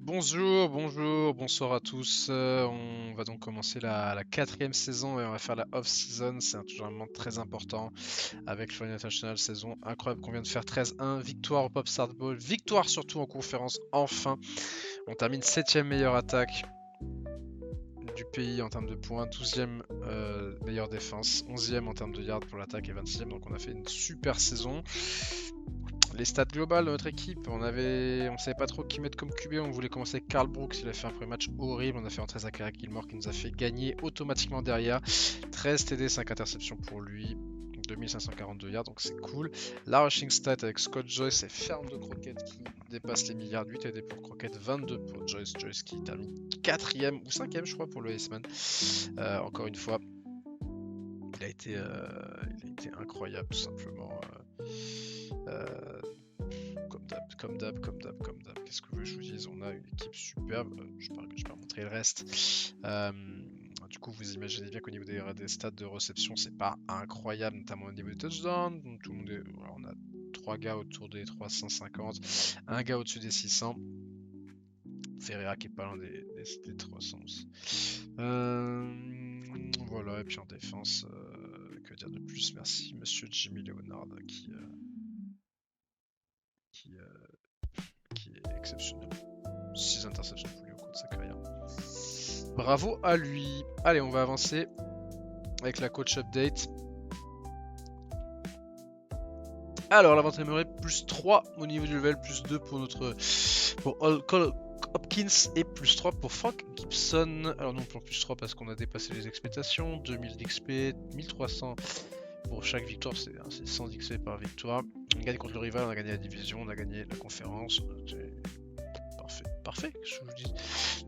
Bonsoir à tous. On va donc commencer la quatrième saison et on va faire la off-season. C'est toujours un moment très important avec le International, saison incroyable qu'on vient de faire 13-1. Victoire au Pop Start Bowl, victoire surtout en conférence, enfin. On termine 7ème meilleure attaque du pays en termes de points, 12e meilleure défense, 11e en termes de yards pour l'attaque et 26e. Donc on a fait une super saison. Les stats globales de notre équipe, on savait pas trop qui mettre comme QB, on voulait commencer avec Karl Brooks, il a fait un premier match horrible, on a fait entrer Zachary Gilmore qui nous a fait gagner automatiquement derrière, 13 TD, 5 interceptions pour lui, 2542 yards, donc c'est cool. La rushing stat avec Scott Joyce et ferme de Crockett qui dépasse les milliards, 8 TD pour Crockett, 22 pour Joyce qui termine 4ème ou 5ème je crois pour le Iceman. Encore une fois, il a été incroyable tout simplement. Comme d'hab. Qu'est-ce que je vous dise? On a une équipe superbe. Je vais montrer le reste. Du coup, vous imaginez bien qu'au niveau des stats de réception, c'est pas incroyable, notamment au niveau des touchdowns. Donc, tout le monde voilà, on a 3 gars autour des 350, un gars au-dessus des 600. Ferreira qui est pas loin des 300 aussi. Voilà, et puis en défense, que dire de plus? Merci, monsieur Jimmy Leonard qui est exceptionnel. 6 interceptions pour lui au cours de sa carrière. Bravo à lui. Allez, on va avancer avec la coach update. Alors, la vente aimerait plus 3 au niveau du level, plus 2 pour Hopkins et plus 3 pour Frank Gibson. Alors non, pour plus 3 parce qu'on a dépassé les expectations. 2000 d'XP, 1300 pour chaque victoire, c'est 100 d'XP par victoire. On gagne contre le rival, on a gagné la division, on a gagné la conférence. Parfait, je vous dis.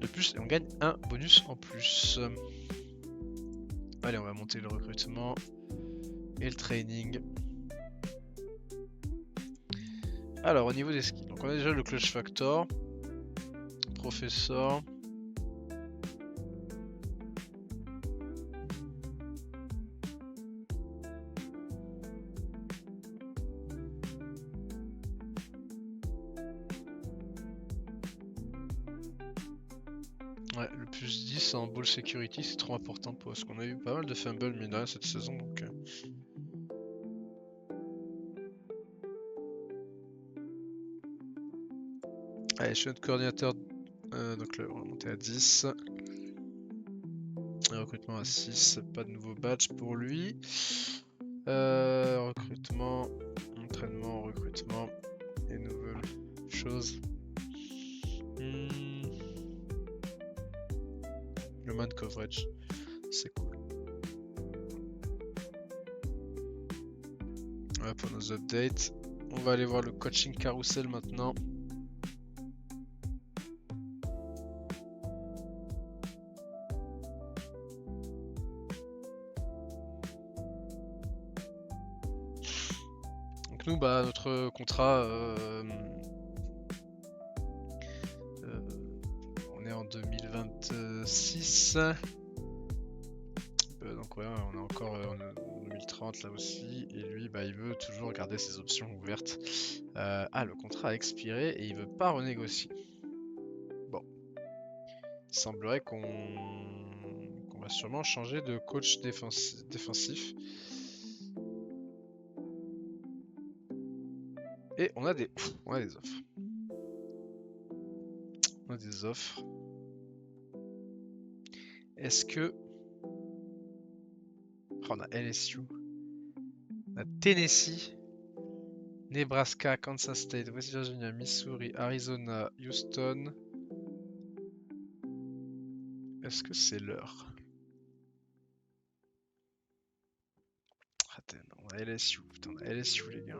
De plus, on gagne un bonus en plus. Allez, on va monter le recrutement et le training. Alors, au niveau des skills, donc on a déjà le clutch factor, professeur. Ouais, le plus 10 en ball security, c'est trop important parce qu'on a eu pas mal de fumbles mine de rien cette saison. Donc, allez, je suis notre coordinateur, donc là, on va monter à 10. Recrutement à 6, pas de nouveau badge pour lui. Recrutement, entraînement, recrutement et nouvelles choses. Le man coverage, c'est cool. Voilà pour nos updates. On va aller voir le coaching carousel maintenant. Donc nous, bah, notre contrat, on est en 2026. Donc ouais, on est encore en 2030 là aussi. Et lui, bah, il veut toujours garder ses options ouvertes. Le contrat a expiré et il veut pas renégocier. Bon. Il semblerait qu'on va sûrement changer de coach défensif. Et on a des offres. On a des offres. Est-ce que... on a LSU. On a Tennessee. Nebraska, Kansas State, West Virginia, Missouri, Arizona, Houston. Est-ce que c'est l'heure? On a LSU. Putain, on a LSU les gars.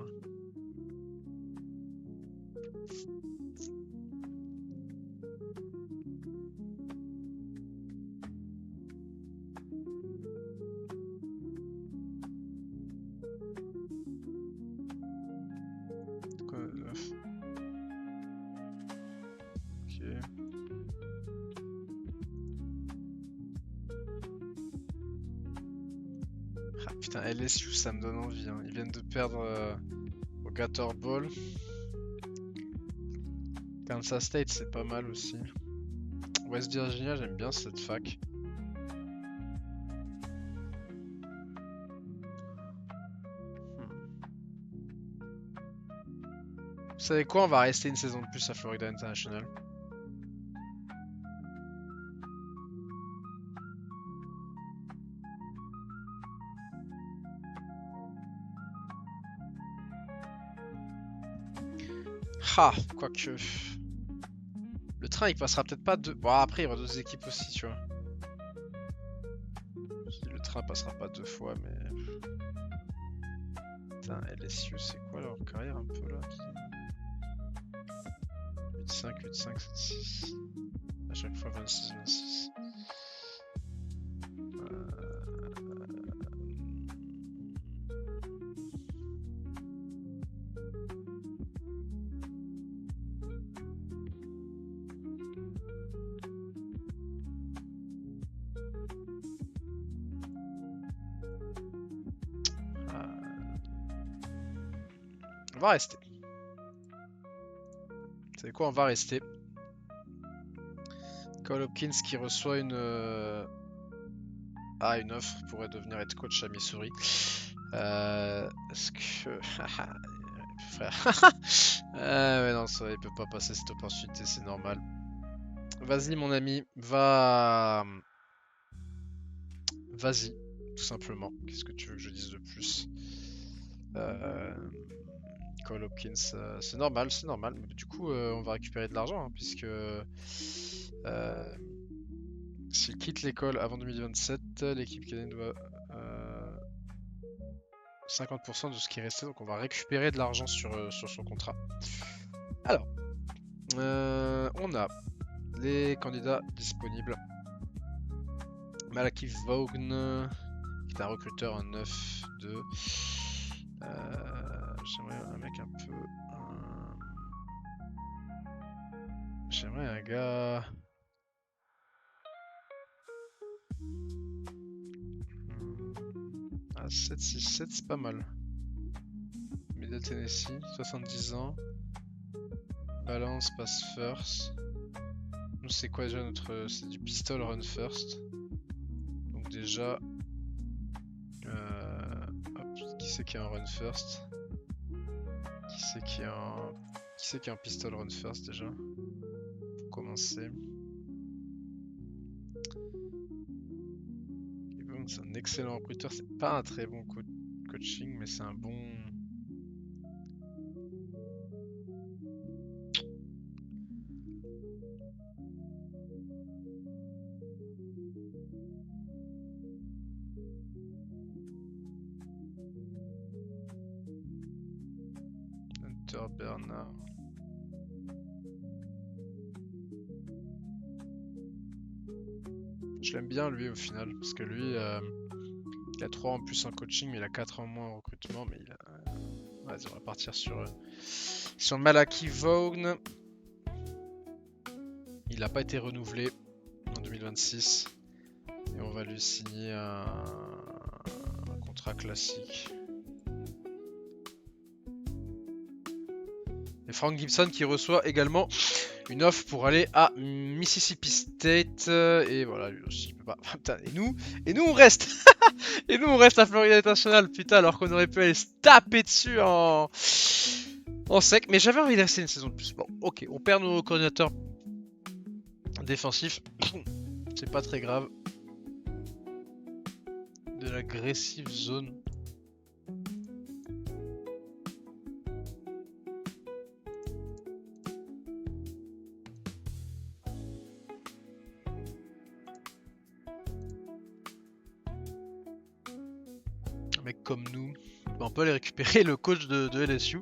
Putain, LSU, ça me donne envie. Hein. Ils viennent de perdre au Gator Bowl. Kansas State, c'est pas mal aussi. West Virginia, j'aime bien cette fac. Vous savez quoi, on va rester une saison de plus à Florida International. Ah, quoique. Le train il passera peut-être pas deux. Bon, après il y aura d'autres équipes aussi, tu vois. Le train passera pas deux fois, mais. Putain, LSU, c'est quoi leur carrière un peu là? 8-5, 8-5, 7-6. À chaque fois 26-26. On va rester. Vous savez quoi, on va rester. Cole Hopkins qui reçoit une offre pourrait devenir head coach à Missouri. Est-ce que frère, mais non, ça, il peut pas passer cette opportunité, c'est normal. Vas-y mon ami, vas-y, tout simplement. Qu'est-ce que tu veux que je dise de plus? Cole Hopkins, c'est normal, c'est normal. Mais du coup, on va récupérer de l'argent, hein, puisque s'il quitte l'école avant 2027, l'équipe canadienne doit 50% de ce qui restait, donc on va récupérer de l'argent sur son contrat. Alors, on a les candidats disponibles. Malaki Vaughn, qui est un recruteur en 9-2. J'aimerais un mec un peu. J'aimerais un gars. Ah, 7-6-7, c'est pas mal. Middle Tennessee, 70 ans. Balance, pass first. Nous, c'est quoi déjà notre. C'est du pistol run first. Donc, déjà. Hop, qui c'est qui est en run first? Qui c'est qui est en pistol run first déjà? Pour commencer. C'est un excellent recruteur, c'est pas un très bon coaching, mais c'est un bon. Hunter Bernard. Je l'aime bien lui au final, parce que lui, il a 3 en plus en coaching, mais il a 4 en moins en recrutement, mais il a. Vas-y, on va partir sur Malaki Vaughn. Il n'a pas été renouvelé en 2026. Et on va lui signer un contrat classique. Et Frank Gibson qui reçoit également une offre pour aller à Mississippi State. Et voilà, lui aussi, il peut pas. Putain, et nous on reste. Et nous on reste à Florida International, putain, alors qu'on aurait pu aller se taper dessus en sec. Mais j'avais envie de rester une saison de plus. Bon, ok, on perd nos coordinateurs défensifs. C'est pas très grave. De l'agressive zone. Un mec comme nous. On peut aller récupérer le coach de LSU.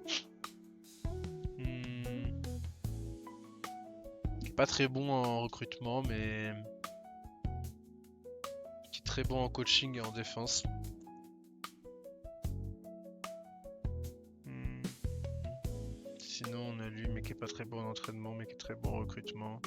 Pas très bon en recrutement, mais qui est très bon en coaching et en défense. Sinon, on a lui, mais qui est pas très bon en entraînement, mais qui est très bon en recrutement.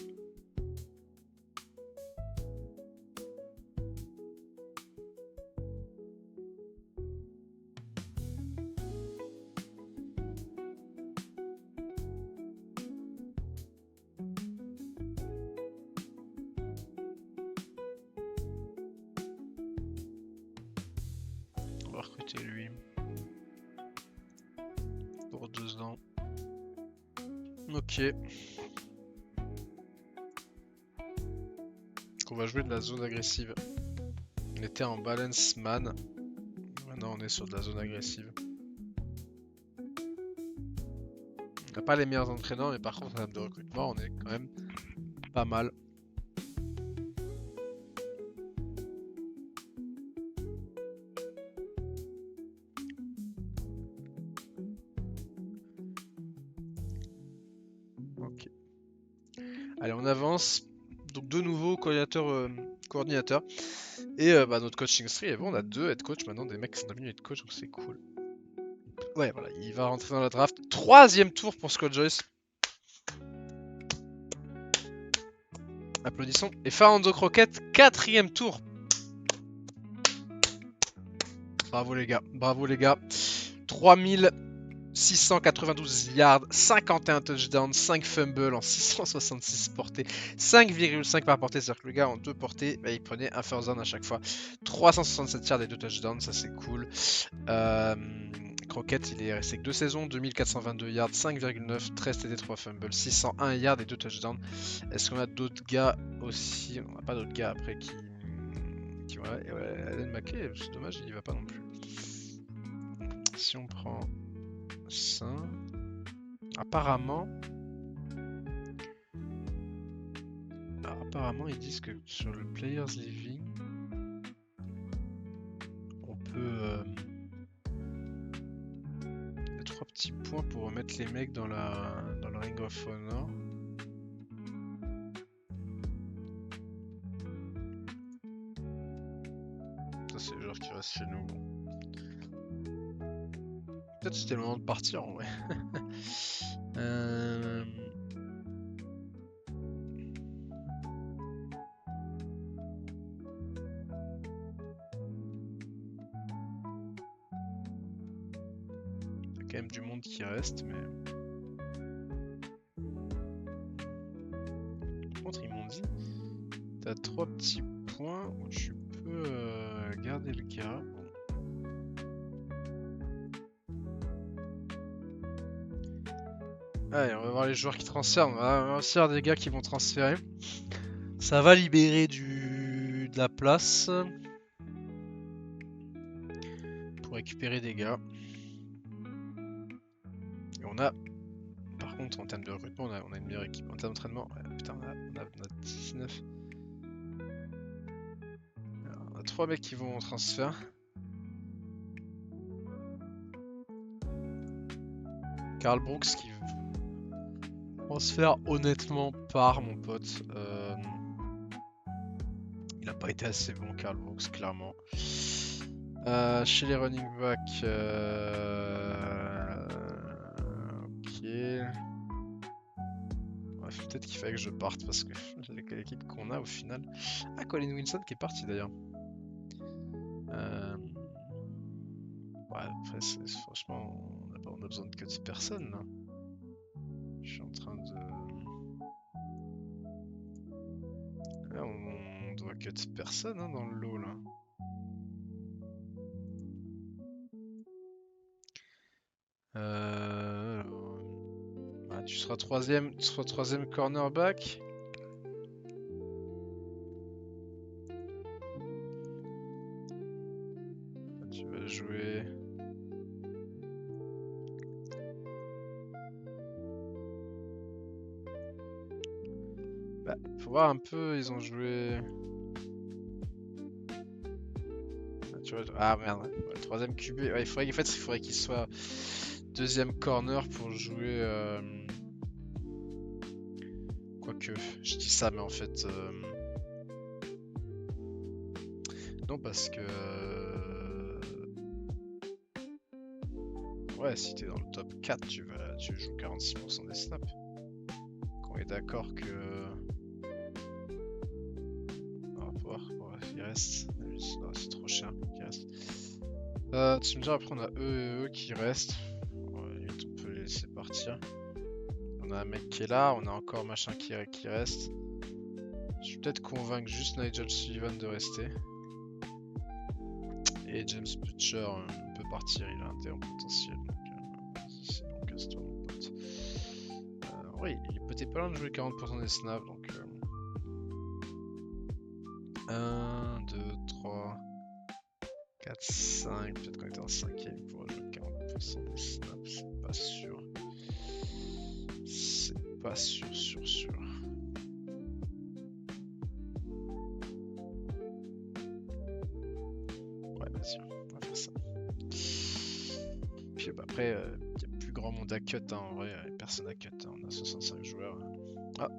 va recruter lui. Pour 2 ans. Ok. On va jouer de la zone agressive. On était en balance man. Maintenant on est sur de la zone agressive. On n'a pas les meilleurs entraîneurs, mais par contre en termes de recrutement, on est quand même pas mal. Ok. Allez, on avance. Donc deux nouveaux coordinateurs. Et notre coaching tree est bon, on a 2 head coach maintenant, des mecs qui sont devenus head coach, donc c'est cool. Ouais, voilà, il va rentrer dans la draft. 3e tour pour Scott Joyce. Applaudissons. Et Fernando Croquette, 4e tour. Bravo les gars, bravo les gars. 3692 yards, 51 touchdowns, 5 fumbles en 666 portées, 5,5 par portée, c'est-à-dire que le gars en 2 portées, bah, il prenait un first down à chaque fois. 367 yards et 2 touchdowns, ça c'est cool. Croquette, il est resté que 2 saisons, 2422 yards, 5,9, 13 TD, 3 fumbles, 601 yards et 2 touchdowns. Est-ce qu'on a d'autres gars aussi? On n'a pas d'autres gars après qui voilà. Et ouais, Allen McKay, c'est dommage, il y va pas non plus. Si on prend ça, apparemment ils disent que sur le Players Living, on peut 3 petits points pour remettre les mecs dans le Ring of Honor. Ça c'est le joueur qui reste chez nous. Peut-être c'était le moment de partir en vrai. Il y a quand même du monde qui reste, mais... Par contre, ils m'ont dit, t'as 3 petits points où tu peux garder le gars. Allez, on va voir les joueurs qui transfèrent. On va aussi avoir des gars qui vont transférer. Ça va libérer de la place pour récupérer des gars. Et on a, par contre, en termes de recrutement, on a une meilleure équipe. En termes d'entraînement, ouais, putain, on a 19. Alors, on a 3 mecs qui vont en transfert. Karl Brooks qui transfert honnêtement par mon pote. Il n'a pas été assez bon, Karl Brooks, clairement. Chez les running backs, ok. Bref, peut-être qu'il fallait que je parte parce que l'équipe qu'on a au final. Ah, Colin Wilson qui est parti d'ailleurs. Ouais, après, franchement, on a besoin de que de personne là. Je suis en train de. Là, on doit cut personne hein, dans le lot là. Ah, tu seras troisième cornerback. Tu vas jouer. Bah, faut voir un peu, ils ont joué. Ah merde, ouais, le troisième QB. Ouais, il faudrait qu'il soit deuxième corner pour jouer. Quoique, je dis ça, mais en fait. Non, parce que. Ouais, si t'es dans le top 4, tu joues 46% des snaps. On est d'accord que. On va voir, il reste. Non, c'est trop cher qu'il reste. Tu me dis après on a eux et eux qui restent. Limite, on peut les laisser partir. On a un mec qui est là, on a encore machin qui reste. Je vais peut-être convaincre juste Nigel Sullivan de rester. et James Butcher peut partir, il a un terrain potentiel. Donc, c'est bon, casse-toi, mon pote. Oui, il est peut-être pas loin de jouer 40% des snaps. Donc 1, 2, 3, 4, 5. Peut-être qu'on était en 5ème, il pourra jouer 40% des snaps. C'est pas sûr. C'est pas sûr. Ouais, vas-y, on va faire ça. Puis bah, après, il y a plus grand monde à cut, hein, en vrai, personne à cut, hein, on a 65 joueurs. Ah.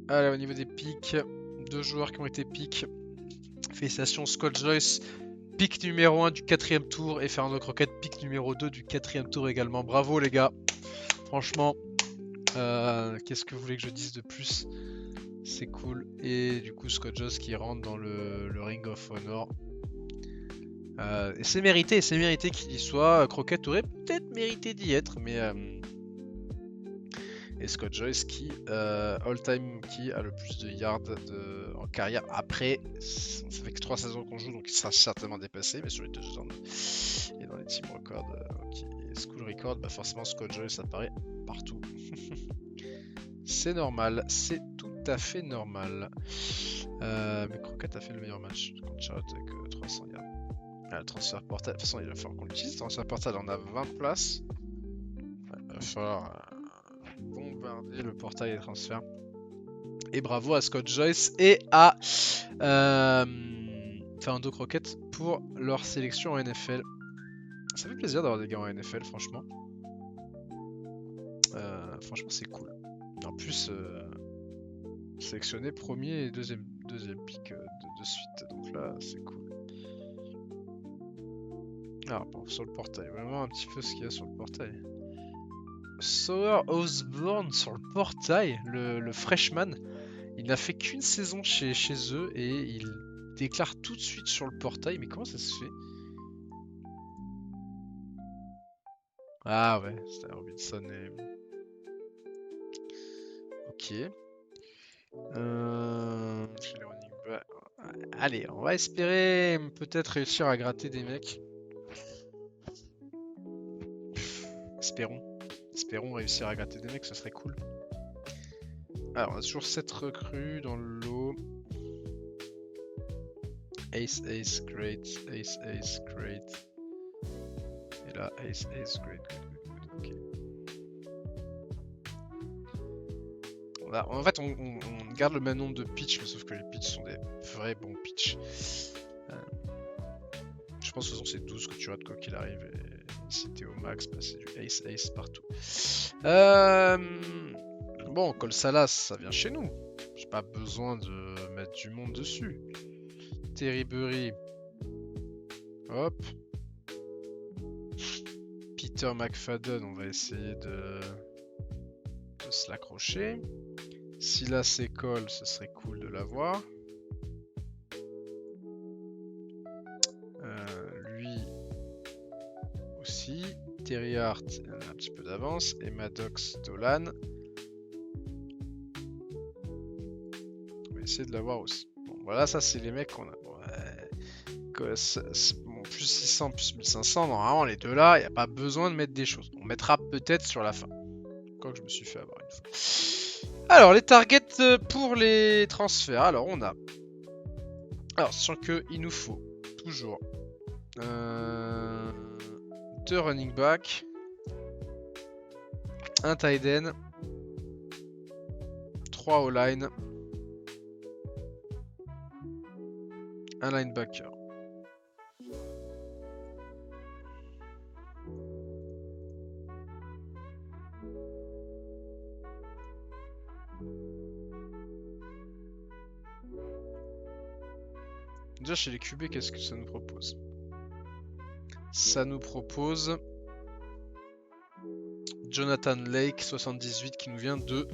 Allez, au niveau des pics, 2 joueurs qui ont été pics. Félicitations, Scott Joyce, pick numéro 1 du 4ème tour, et Fernando Croquette, pick numéro 2 du 4ème tour également. Bravo les gars, franchement, qu'est-ce que vous voulez que je dise de plus? C'est cool. Et du coup, Scott Joyce qui rentre dans le Ring of Honor. Et c'est mérité qu'il y soit. Croquette aurait peut-être mérité d'y être, mais... Et Scott Joyce qui, all-time, qui a le plus de yards en carrière. Après, ça fait que 3 saisons qu'on joue, donc il sera certainement dépassé, mais sur les 2 ans et dans les team records, school record, bah forcément Scott Joyce apparaît partout. C'est normal, c'est tout à fait normal. Mais Croquette a fait le meilleur match contre Charlotte avec 300 yards. Le transfert portal, de toute façon il va falloir qu'on l'utilise. Le transfert portal, on a 20 places. Il va falloir bombarder le portail des transferts. Et bravo à Scott Joyce et à Fernando Croquette pour leur sélection en NFL. Ça fait plaisir d'avoir des gars en NFL, franchement. Franchement, c'est cool. En plus, sélectionné premier et deuxième pick de suite. Donc là, c'est cool. Alors, bon, sur le portail, on va voir un petit peu ce qu'il y a sur le portail. Sawyer Osborne sur le portail, le freshman. Il n'a fait qu'une saison chez eux et il déclare tout de suite sur le portail. Mais comment ça se fait? Ah ouais, c'était Robinson et... Ok. Chez les running backs. Allez, on va espérer peut-être réussir à gratter des mecs. Espérons réussir à gratter des mecs, ce serait cool. Alors, on a toujours 7 recrues dans le lot. Ace, great. Ace, great. Et là, Ace, great. Ok. En fait, on garde le même nombre de pitch, mais sauf que les pitch sont des vrais bons pitch. Je pense que c'est 12 que tu rates quoi qu'il arrive. Et si t'es au max, bah, c'est du Ace partout. Bon, Cole Salas, ça vient chez nous. J'ai pas besoin de mettre du monde dessus. Terry Burry. Hop. Peter McFadden, on va essayer de se l'accrocher. Si là c'est Cole, ce serait cool de l'avoir. Lui aussi. Terry Hart, un petit peu d'avance. Et Maddox Dolan. On va essayer de l'avoir aussi. Bon, voilà, ça c'est les mecs qu'on a. Bon, plus 600, plus 1500, normalement les deux là, il n'y a pas besoin de mettre des choses. On mettra peut-être sur la fin. Quoi que je me suis fait avoir une fois. Alors, les targets pour les transferts. Alors, on a... Alors, sachant qu'il nous faut toujours 2 running back, un tight end, 3 O-line, un linebacker. Déjà chez les QB, qu'est-ce que ça nous propose? Ça nous propose Jonathan Lake 78 qui nous vient de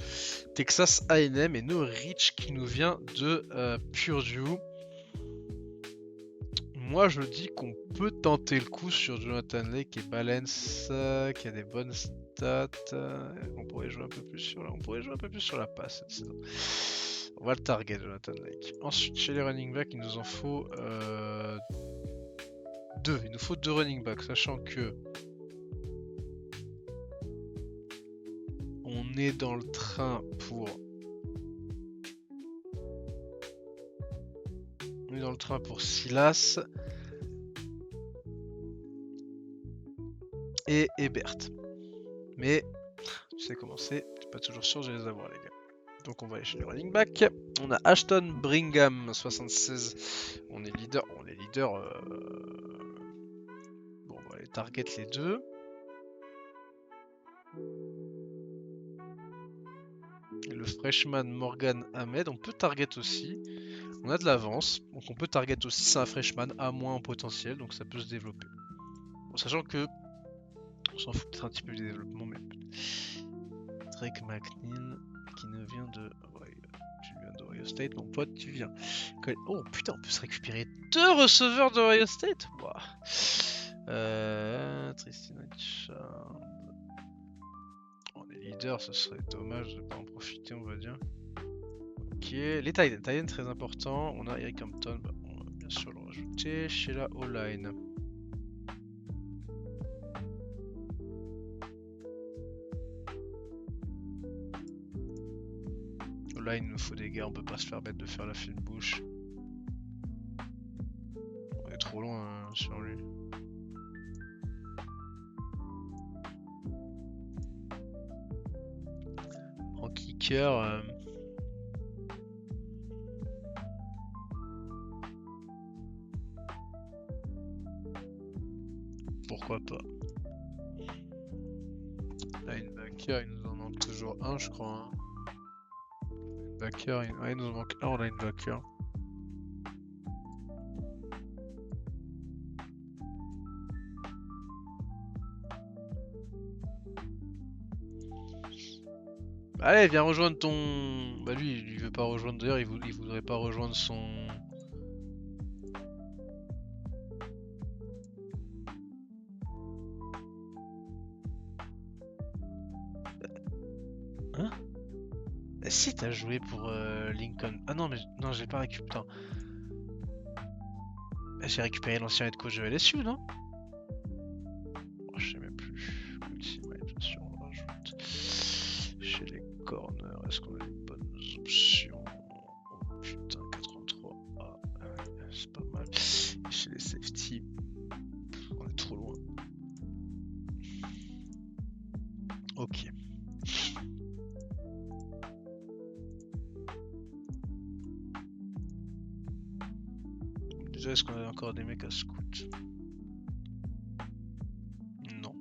Texas A&M et No Rich qui nous vient de Purdue. Moi je dis qu'on peut tenter le coup sur Jonathan Lake et Balance qui a des bonnes stats. On pourrait jouer un peu plus sur la passe cette saison. On va le target Jonathan Lake. Ensuite chez les running backs il nous en faut deux. Il nous faut 2 running backs, sachant que on est dans le train pour Silas et Ebert. Mais tu sais comment c'est pas toujours sûr de les avoir les gars. Donc on va aller chez les running back. On a Ashton Brigham 76. On est leader. Bon on va aller target les deux. Et le freshman Morgan Ahmed, on peut target aussi. On a de l'avance, donc on peut target aussi. C'est un freshman à moins en potentiel, donc ça peut se développer. Bon, sachant que on s'en fout peut-être un petit peu du développement, mais Drake McNeil qui ne vient de. Ouais, tu viens d'Ohio State, mon pote, tu viens. Oh putain, on peut se récupérer 2 receveurs d'Ohio State. Wow. Tristan Richard. On est leader, ce serait dommage de ne pas en profiter, on va dire. Ok, les Titans très important. On a Eric Hampton, bah, on va bien sûr le rajouter chez la O-line. O-line, il nous faut des gars, on peut pas se permettre de faire la fine bouche. On est trop loin hein, sur lui. En kicker. Pourquoi pas. Linebacker, il nous en manque toujours un, je crois. Hein. Linebacker, il nous en manque un en linebacker. Allez, viens rejoindre ton. Bah lui, il veut pas rejoindre. D'ailleurs, il voudrait pas rejoindre son. Hein? Si t'as joué pour Lincoln. Ah non, mais non, j'ai pas récupéré. J'ai récupéré l'ancien head coach de LSU, non? Oh, je sais même plus. Ouais, bien sûr, on rajoute. Chez les corners, est-ce qu'on a les bonnes options? Oh putain, 83. Ah, c'est pas mal. Et chez les safety, on est trop loin. Ok. Déjà, est-ce qu'on a encore des mecs à scout? Non.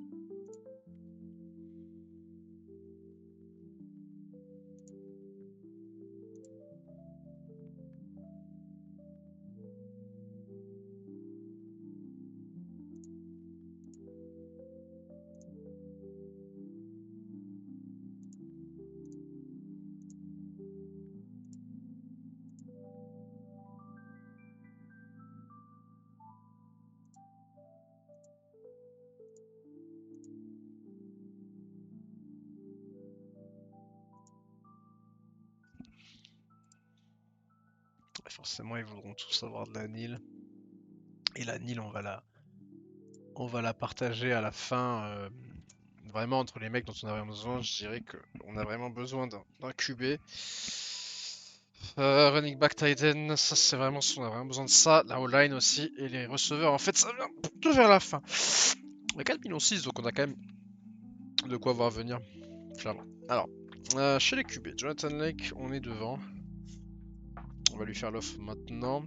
Forcément, ils voudront tous avoir de la Nil. Et la Nil, on va la partager à la fin. Vraiment, entre les mecs dont on a vraiment besoin, je dirais qu'on a vraiment besoin d'un QB. Running back Titan, ça c'est vraiment on a vraiment besoin de ça. La O-line aussi. Et les receveurs, en fait, ça vient tout vers la fin. On a 4,6 millions, donc on a quand même de quoi voir venir. Clairement. Alors, chez les QB, Jonathan Lake, on est devant. On va lui faire l'offre maintenant.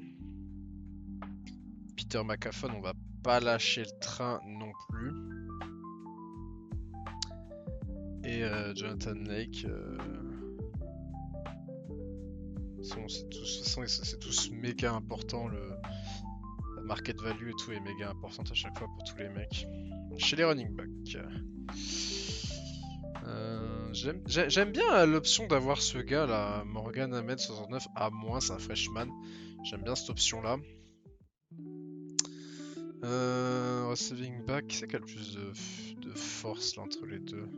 Peter McAfee, on va pas lâcher le train non plus. Et Jonathan Lake, c'est tous méga important. La market value et tout est méga importante à chaque fois pour tous les mecs. Chez les running backs, J'aime bien l'option d'avoir ce gars là, Morgan Ahmed 69 à moins, c'est un freshman. J'aime bien cette option là. Receiving back, qui c'est qui a le plus de force là entre les deux?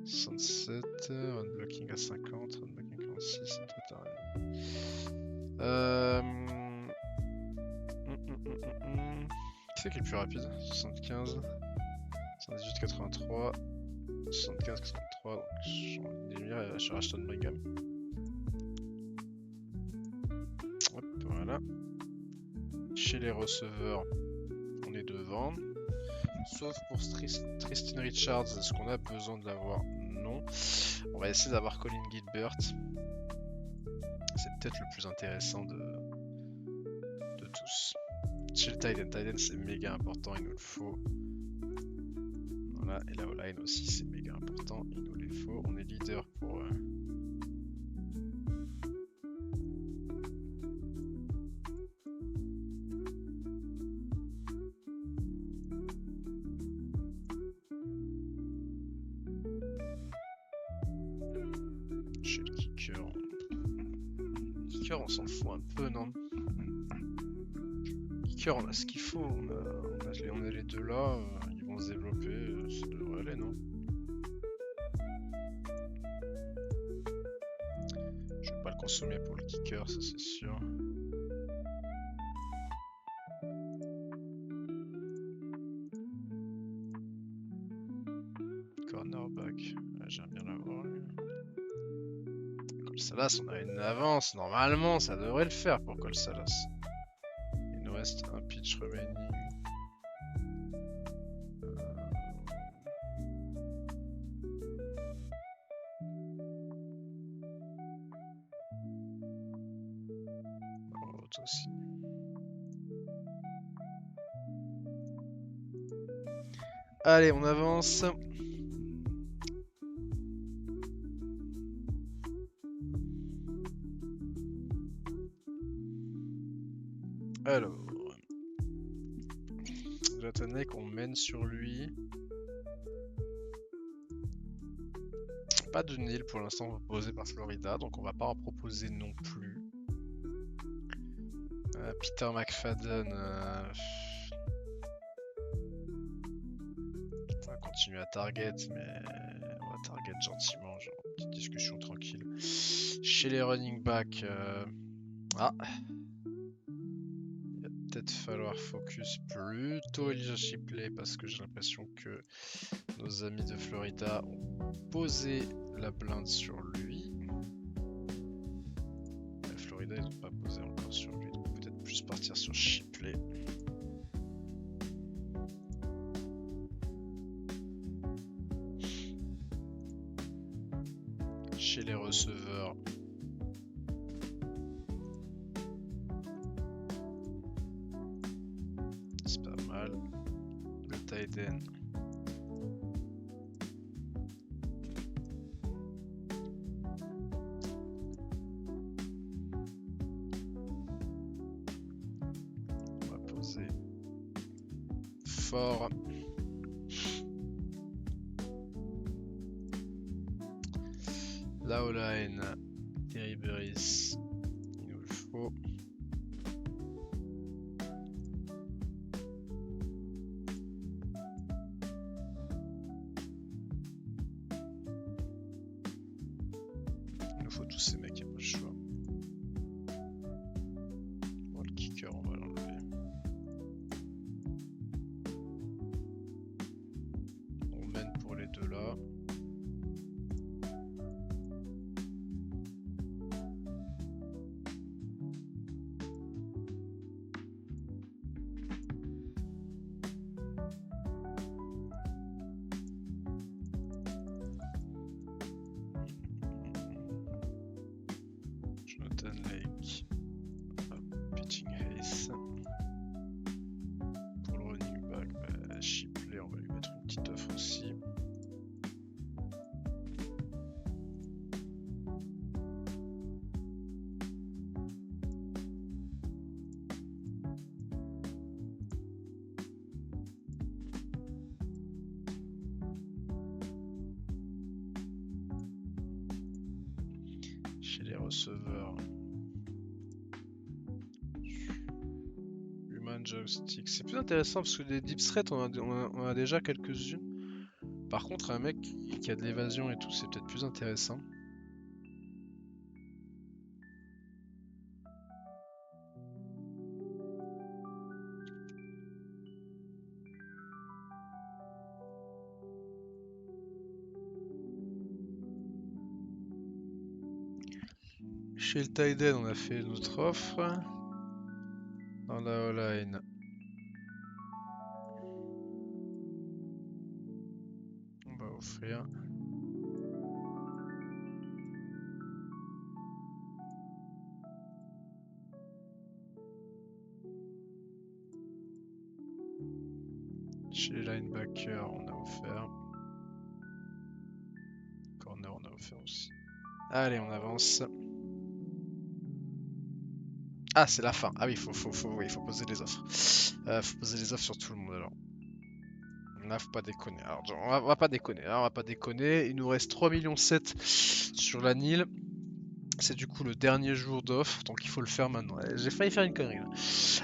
67, run blocking à 50, run blocking 46, c'est total. Qui c'est qui est le plus rapide? 75, 78, 83, 75, 83, donc j'ai envie de dire sur Ashton Brigham. Hop, voilà. Chez les receveurs, on est devant. Sauf pour Tristan Richards, est-ce qu'on a besoin de l'avoir? Non. On va essayer d'avoir Colin Gilbert. C'est peut-être le plus intéressant de tous. Chez le tight end c'est méga important, il nous le faut. Voilà, et la O-line aussi c'est méga important, il nous les faut. On est leader pour... Chez le kicker... Kicker on s'en fout un peu, non? Kicker on a ce qu'il faut, on a les deux là, ils vont se développer, ça devrait aller, non? Je vais pas le consommer pour le kicker, ça c'est sûr. Cornerback, ouais, j'aime bien l'avoir lui. Colsalas, on a une avance, normalement ça devrait le faire pour Colsalas. Il nous reste un pitch remaining. Aussi. Allez, on avance. Alors, Jatanek, on mène sur lui. Pas de nil pour l'instant proposé par Florida, donc on va pas en proposer non plus. Peter McFadden, on va continuer à target, mais on va target gentiment, genre petite discussion tranquille. Chez les running backs, il va peut-être falloir focus plutôt Elijah Shipley parce que j'ai l'impression que nos amis de Florida ont posé la blinde sur lui. Mais Florida, ils n'ont pas posé encore sur lui, donc peut-être plus partir sur Shipley. Chez les receveurs, c'est pas mal. Le tight end. On va poser fort. La O-line, Terry Burris, il nous le faut. Il nous faut tous ces mecs, il n'y a pas le choix. Bon, le kicker, on va l'enlever. On mène pour les deux là. Jonathan Lake, pitching Hayes. Pour le running back, Shipley, on va lui mettre une petite offre aussi. Chez les receveurs. Human Joystick. C'est plus intéressant parce que des deep threats, on a déjà quelques-unes. Par contre, un mec qui a de l'évasion et tout, c'est peut-être plus intéressant. Chez le Tiden, on a fait notre offre. Dans la O-line. On va offrir. Chez les linebackers, on a offert. Corner, on a offert aussi. Allez, on avance. Ah, c'est la fin. Ah oui, oui, faut poser les offres. Faut poser les offres sur tout le monde alors. Là, faut pas déconner. Alors, on va pas déconner. Hein, on va pas déconner. Il nous reste 3,7 millions sur la Nil. C'est du coup le dernier jour d'offre, donc il faut le faire maintenant. J'ai failli faire une connerie là.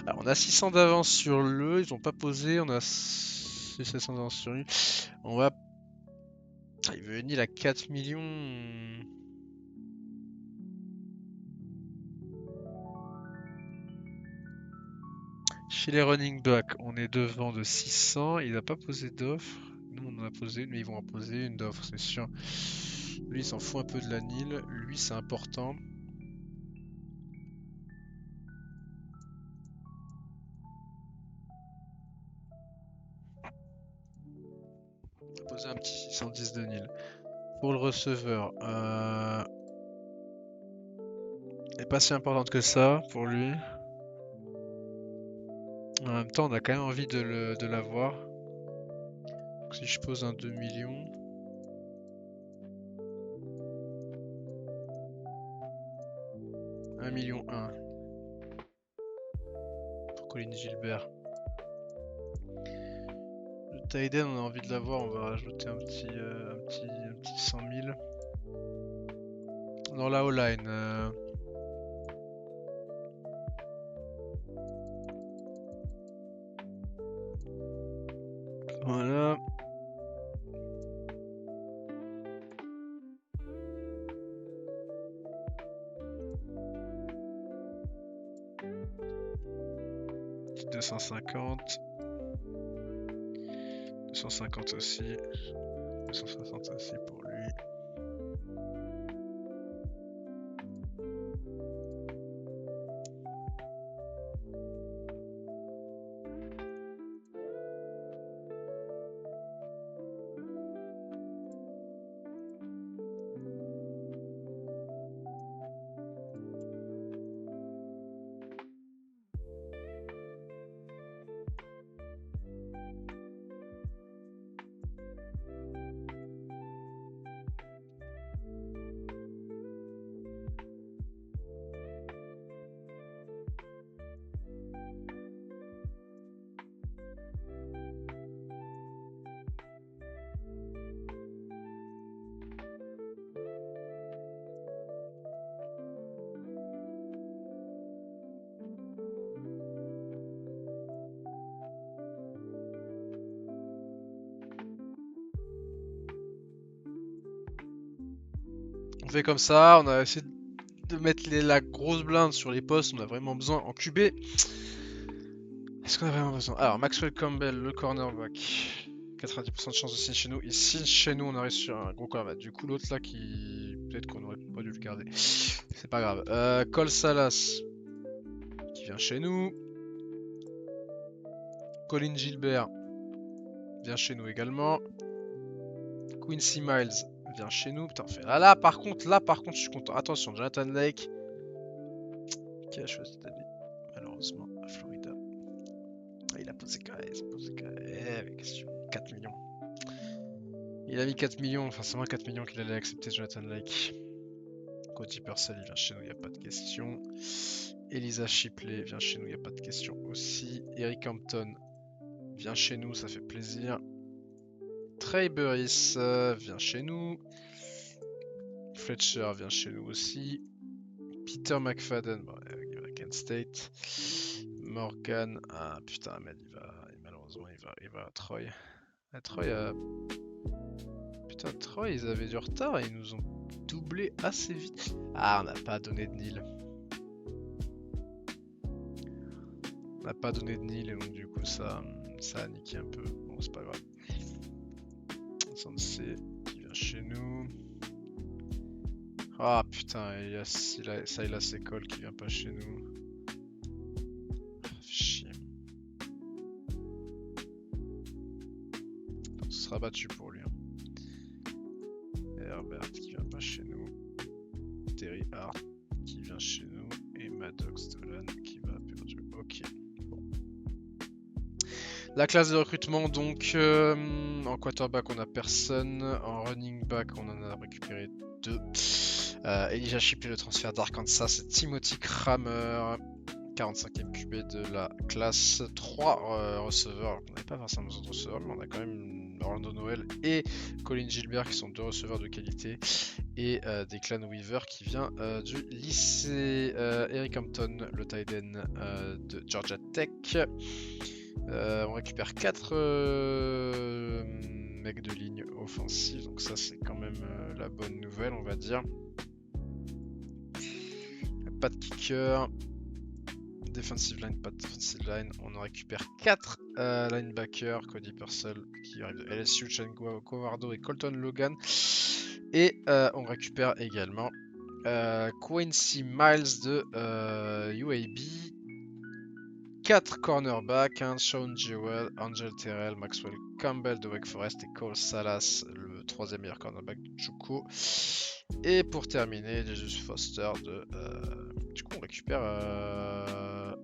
Alors, on a 600 d'avance sur le, ils ont pas posé. On a 700 d'avance sur lui. On va. Il veut une île à 4 millions. Chez les running backs, on est devant de 600. Il n'a pas posé d'offre. Nous, on en a posé une, mais ils vont en poser une d'offre, c'est sûr. Lui, il s'en fout un peu de la Nil. Lui, c'est important. On va poser un petit 610 de Nil. Pour le receveur, elle n'est pas si importante que ça pour lui. En même temps, on a quand même envie de l'avoir. Donc, si je pose un 2 millions. $1,1 million. Pour Colin Gilbert. Le Tiden, on a envie de l'avoir, on va rajouter un petit 100 000. Dans la O-line. Voilà. Petit 250. 250 aussi. 260 aussi pour lui. On fait comme ça, on a essayé de mettre la grosse blinde sur les postes, on a vraiment besoin en QB. Est-ce qu'on a vraiment besoin? Alors, Maxwell Campbell, le cornerback. 90% de chance de signer chez nous. Il signe chez nous, on arrive sur un gros cornerback. Du coup, l'autre là qui. Peut-être qu'on aurait pas dû le garder. C'est pas grave. Cole Salas qui vient chez nous. Colin Gilbert vient chez nous également. Quincy Miles vient chez nous. Putain, fait. Là, par contre, je suis content. Attention, Jonathan Lake qui a choisi d'aller malheureusement à Florida. Ah, il a posé quand même. Question 4 millions. Il a mis 4 millions, enfin c'est moins 4 millions qu'il allait accepter Jonathan Lake. Cody Purcell, il vient chez nous, il n'y a pas de question. Elisa Shipley vient chez nous, il n'y a pas de question aussi. Eric Hampton vient chez nous, ça fait plaisir. Trey Burris vient chez nous. Fletcher vient chez nous aussi. Peter McFadden, bon, il va à Kent State. Morgan, ah putain, mais malheureusement, il va à Troy. À Troy, putain, Troy, ils avaient du retard et ils nous ont doublé assez vite. Ah, on n'a pas donné de Nil. On n'a pas donné de Nil et donc du coup, ça a niqué un peu. Bon, c'est pas grave. Sensei qui vient chez nous. Ah putain, il y a Silas École qui vient pas chez nous. Chier. On sera battu pour lui. Herbert qui vient pas chez nous. Terry Hart qui vient chez nous. Et Maddox Dolan qui va perdu. Ok. Bon. La classe de recrutement, donc en quarterback on a personne. En running back on en a récupéré 2. Elijah Shipley, le transfert d'Arkansas, c'est Timothy Kramer, 45e QB de la classe. 3 receveurs, on n'avait pas forcément besoin de receveurs, mais on a quand même Orlando Noël et Colin Gilbert qui sont 2 receveurs de qualité. Et Declan Weaver qui vient du lycée. Eric Hampton, le tight end de Georgia Tech. On récupère 4 mecs de ligne offensive, donc ça c'est quand même la bonne nouvelle, on va dire. Pas de kicker. Defensive line, pas de defensive line. On en récupère 4 linebackers. Cody Purcell qui arrive de LSU, Chengo Covardo et Colton Logan. Et on récupère également Quincy Miles de UAB. 4 cornerbacks, hein, Sean Jewell, Angel Terrell, Maxwell Campbell de Wake Forest et Cole Salas, le 3e meilleur cornerback de Juco. Et pour terminer, Jesus Foster de... du coup on récupère 1,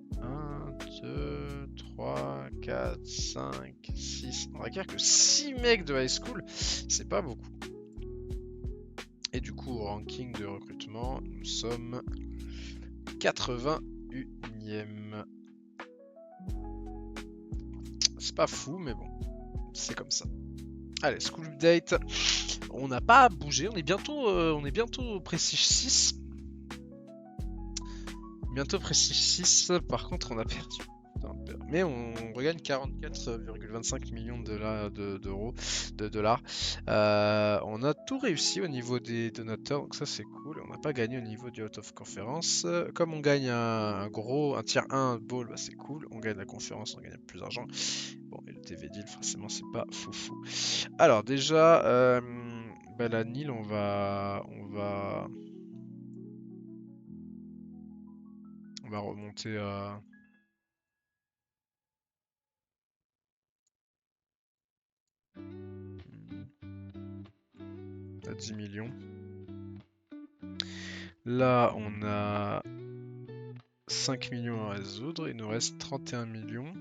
2, 3, 4, 5, 6... On récupère que 6 mecs de high school, c'est pas beaucoup. Et du coup au ranking de recrutement, nous sommes 81e. C'est pas fou, mais bon, c'est comme ça. Allez, School Update. On n'a pas bougé, on est bientôt Prestige 6. Bientôt Prestige 6, par contre on a perdu. Mais on regagne 44,25 millions d'euros, de dollars. On a tout réussi au niveau des donateurs, donc ça c'est cool. On n'a pas gagné au niveau du Out of Conference. Comme on gagne un tier 1 bowl, bah, c'est cool. On gagne la conférence, on gagne plus d'argent. Bon, et le TV deal, forcément, c'est pas foufou. Alors déjà, bah, la Nil, on va remonter à... à 10 millions. Là, on a 5 millions à résoudre. Il nous reste 31 millions.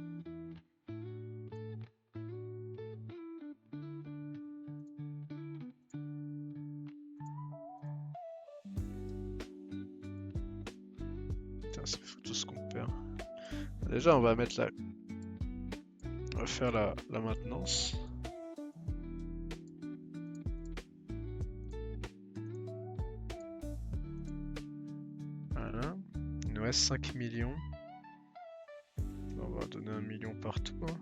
Putain, c'est fou tout ce qu'on perd. Déjà, on va mettre la... On va faire la maintenance. Voilà. Il nous reste 5 millions. On va donner 1 million partout. Hein.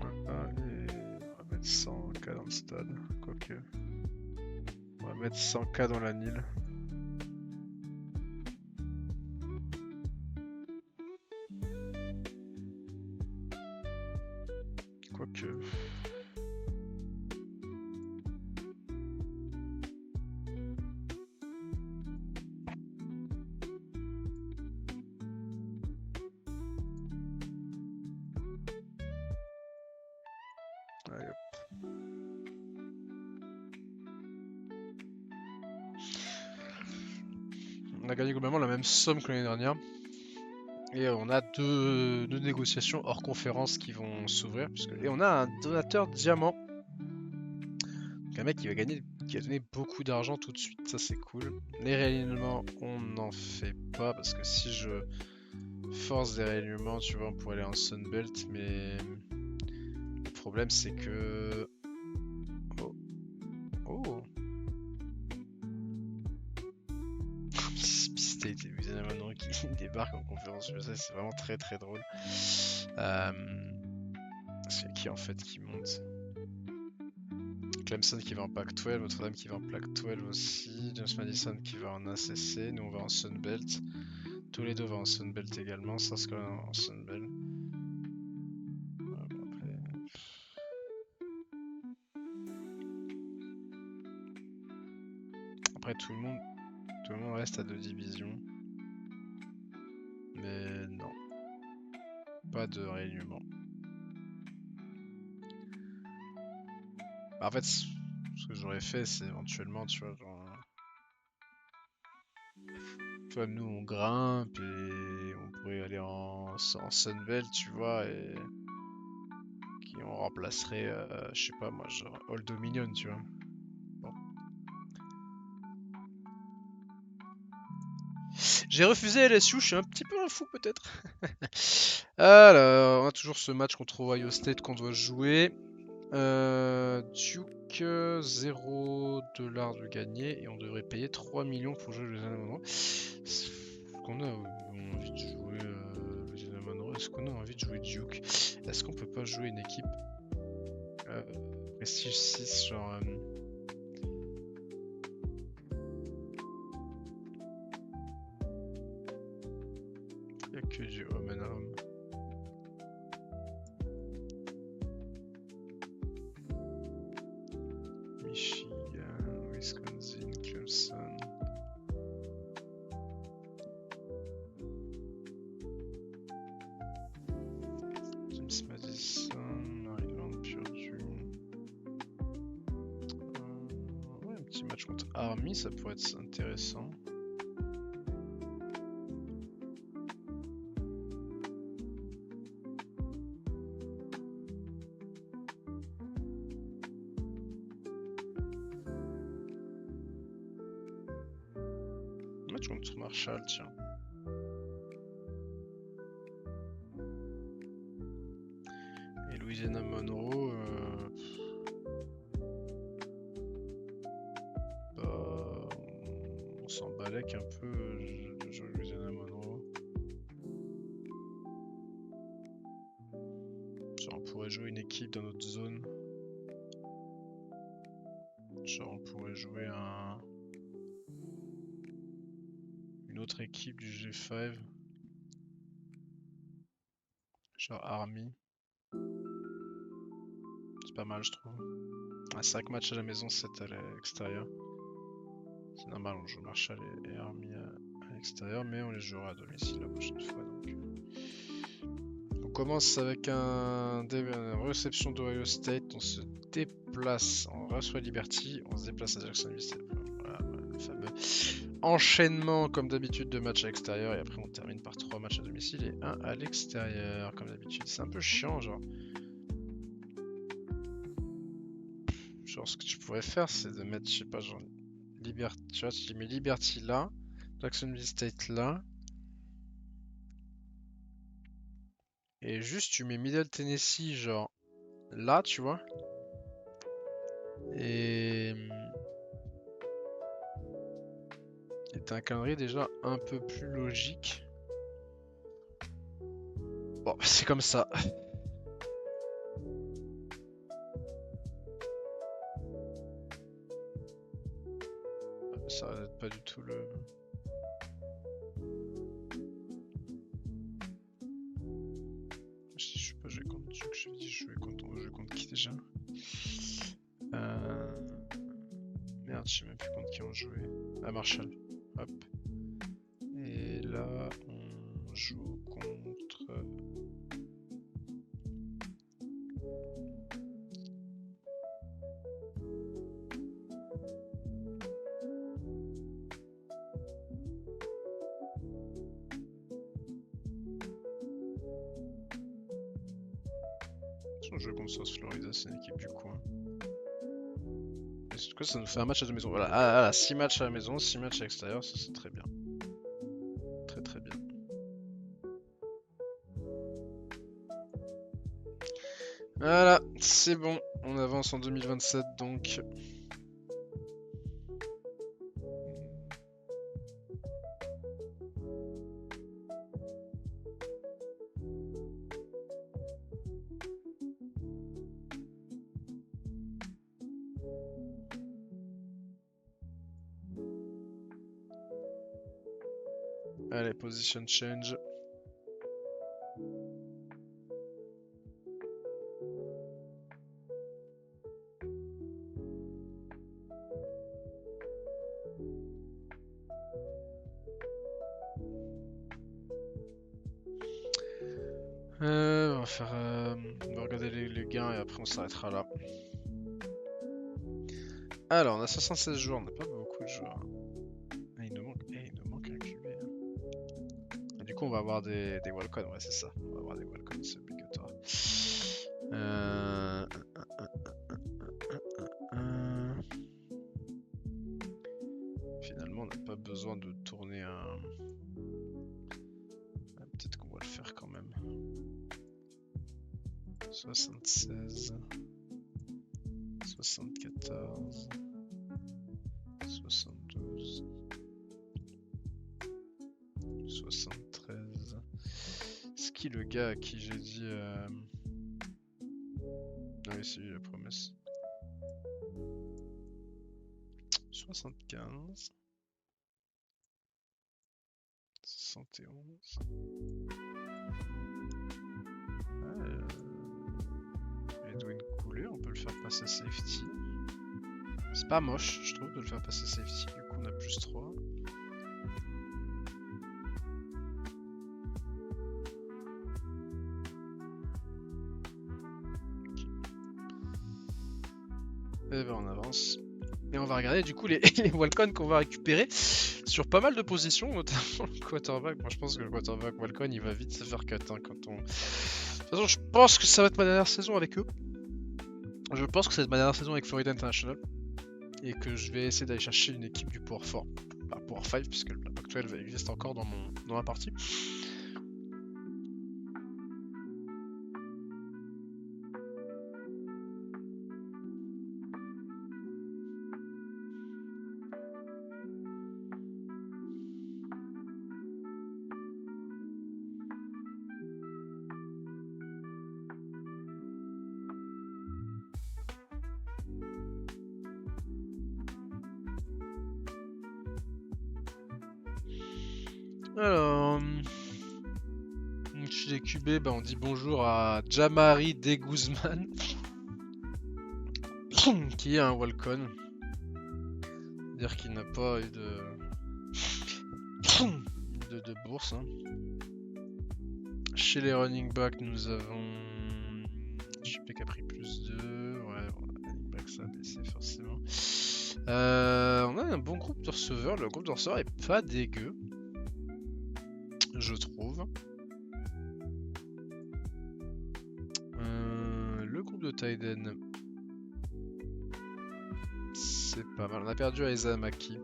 Voilà, et on va mettre 100K dans le stade. Quoique. On va mettre 100K dans la Nil. Quoique. Allez, hop. On a gagné globalement la même somme que l'année dernière. Et on a deux négociations hors conférence qui vont s'ouvrir. Et on a un donateur diamant. Donc un mec qui a donné beaucoup d'argent tout de suite, ça c'est cool. Les réalignements, on n'en fait pas parce que si je force des réalignements, tu vois, on pourrait aller en Sunbelt, mais le problème c'est que... Oh, State et Louisiana Monroe qui débarquent en conférence USA, c'est vraiment très très drôle. C'est qui en fait qui monte? Clemson qui va en Pac-12, Notre-Dame qui va en Pac-12 aussi, James Madison qui va en ACC, nous on va en Sun Belt, Toledo va en Sun Belt également, South Carolina en Sun Belt. Après tout le monde reste à 2 divisions. Mais non. Pas de réalignement. En fait, ce que j'aurais fait, c'est éventuellement, tu vois, genre... Tu vois, nous on grimpe et on pourrait aller en Sunbelt, tu vois, et qui on remplacerait, je sais pas moi, genre Old Dominion, tu vois. Bon. J'ai refusé LSU, je suis un petit peu un fou peut-être. Alors, on a toujours ce match contre Ohio State qu'on doit jouer. Duke, 0$ de gagné et on devrait payer 3 millions pour jouer Louisiana Monroe. Est-ce qu'on a envie de jouer Louisiana Monroe? Est-ce qu'on a envie de jouer Duke? Est-ce qu'on peut pas jouer une équipe Prestige 6 genre... Il n'y a que du home and home. Michigan, Wisconsin, Clemson. James Madison, Maryland, Purdue. Ouais, un petit match contre Army, ça pourrait être intéressant. Match contre Marshall, tiens. Et Louisiana Monroe, bah, on s'en balèque un peu de jouer Louisiana Monroe. Genre on pourrait jouer une équipe dans notre zone. Genre on pourrait jouer une autre équipe du G5. Genre Army. C'est pas mal je trouve. 5 matchs à la maison, 7 à l'extérieur. C'est normal, on joue Marshall et Army à l'extérieur, mais on les jouera à domicile la prochaine fois. Donc. On commence avec une réception d'Ohio State, on se déplace, on reçoit Liberty, on se déplace à Jacksonville. Voilà, le fameux enchaînement comme d'habitude de matchs à l'extérieur et après on termine par 3 matchs à domicile et 1 à l'extérieur comme d'habitude. C'est un peu chiant genre. Genre ce que tu pourrais faire c'est de mettre, je sais pas, genre Liberty, tu vois, tu mets Liberty là, Jacksonville State là. Et juste tu mets Middle Tennessee genre là, tu vois. Et t'as un calendrier déjà un peu plus logique. Bon, c'est comme ça. Ça n'aide pas du tout le... Je sais pas, je vais contre Duke, je dis je vais contre qui déjà? Merde, je sais même plus contre qui on jouait. Ah, Marshall. Hop. Et là, on joue contre... On joue contre South Florida, c'est une équipe du coin. Du coup, ça nous fait un match à la maison. Voilà, 6 matchs à la maison, 6 matchs à l'extérieur, ça c'est très bien. Très très bien. Voilà, c'est bon, on avance en 2027 donc. Allez, position change. On va regarder les gains et après on s'arrêtera là. Alors, on a 76 joueurs, on n'a pas beaucoup de joueurs. Ah, il nous manque un QB. Et du coup, on va avoir des Walcons, ouais, c'est ça. On va avoir des Walcons, c'est obligatoire. Finalement, on n'a pas besoin de tourner un. Peut-être qu'on va le faire quand même. 76. 74. 72. 73. C'est qui le gars à qui j'ai dit... Ah oui, c'est lui la promesse. 75. 71. Edwin Coulet, on peut le faire passer safety. C'est pas moche, je trouve, de le faire passer safety. Du coup, on a plus 3. Et ben on avance. Et on va regarder du coup les Walcons qu'on va récupérer sur pas mal de positions, notamment le quarterback. Moi je pense que le quarterback Walcon il va vite se faire cut hein, quand on... De toute façon je pense que ça va être ma dernière saison avec eux. Je pense que ça va être ma dernière saison avec Florida International. Et que je vais essayer d'aller chercher une équipe du Power 4. Pas Power 5 puisque le Power 12 existe encore dans ma partie. Alors, chez les QB, bah, on dit bonjour à Jamari De Guzman, qui est un Walcon. C'est-à-dire qu'il n'a pas eu de bourse. Hein. Chez les running backs, nous avons JP qui a pris plus 2. Ouais, running back ça a baissé forcément. On a un bon groupe de receveurs. Le groupe de receveurs est pas dégueu. Je trouve. Le groupe de tight end, c'est pas mal. On a perdu Isaiah Maki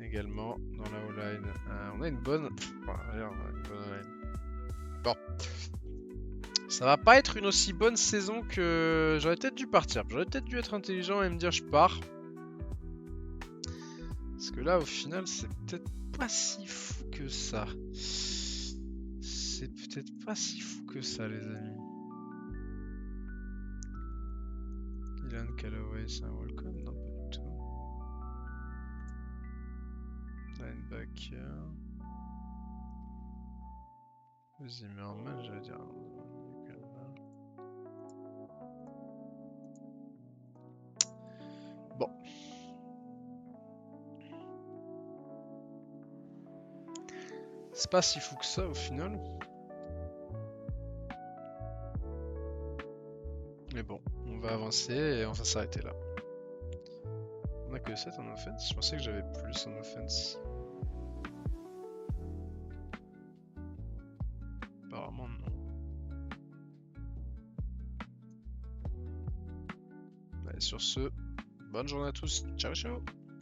également dans la O-line. On a une bonne. Bon. Ça va pas être une aussi bonne saison que. J'aurais peut-être dû partir. J'aurais peut-être dû être intelligent et me dire je pars. Parce que là, au final, c'est peut-être pas si fou que ça. C'est peut-être pas si fou que ça, les amis. Dylan Callaway, c'est un Walcon? Non, pas du tout. Linebacker. Zimmerman, j'allais dire. Bon. C'est pas si fou que ça au final. Mais bon, on va avancer et on va s'arrêter là. On a que 7 en offense. Je pensais que j'avais plus en offense. Apparemment non. Allez, sur ce, bonne journée à tous. Ciao ciao.